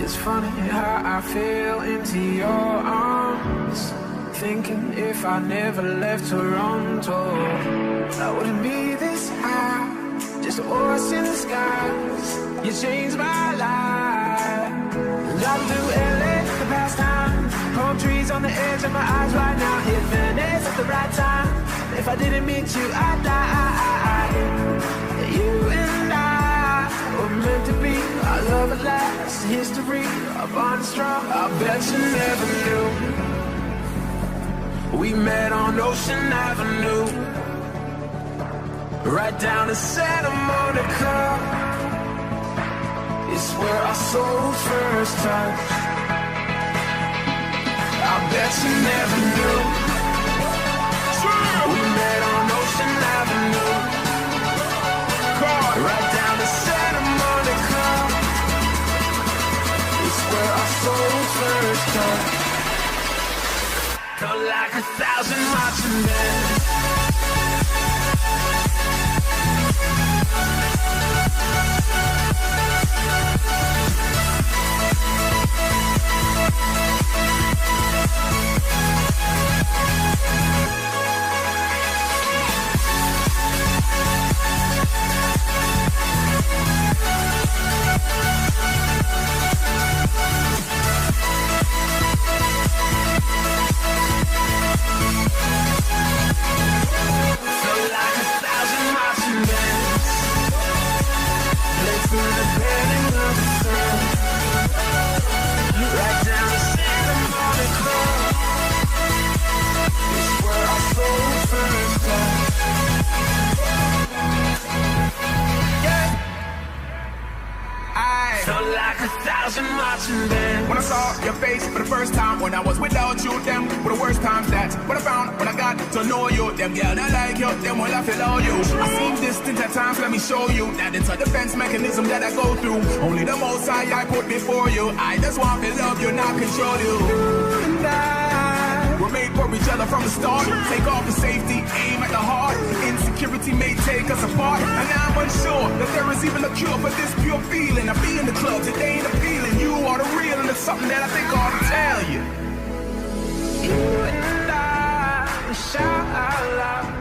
It's funny how I fell into your arms, thinking if I never left Toronto, I wouldn't be this high, just us in the skies. You changed my life. Driving through LA the past time, palm trees on the edge of my eyes right now. Hit Venice at the right time. If I didn't meet you, I'd die. You and I were meant to be. Our love at last, history, our bond is strong. I bet you never knew. We met on Ocean Avenue, right down to Santa Monica. It's where our souls first touched. I bet you never knew. We met on Ocean Avenue, right down to Santa Monica. It's where our souls first touched. Felt like 1,000 marching bands. When I saw your face for the first time, when I was without you, them were the worst times. That's what I found when I got to know you. Them girl I like you, them will I feel all you. I seem distant at times, let me show you that it's a defense mechanism that I go through. Only the most high I put before you. I just want to love you, not control you. And we're made for each other from the start. Take off the safety, aim at the heart. Insecurity may take us apart, and I'm unsure that there is even a cure for this pure feeling. I be in the club, it ain't a feeling. You are the real, and it's something that I think I ought to tell you. You and I shout out loud.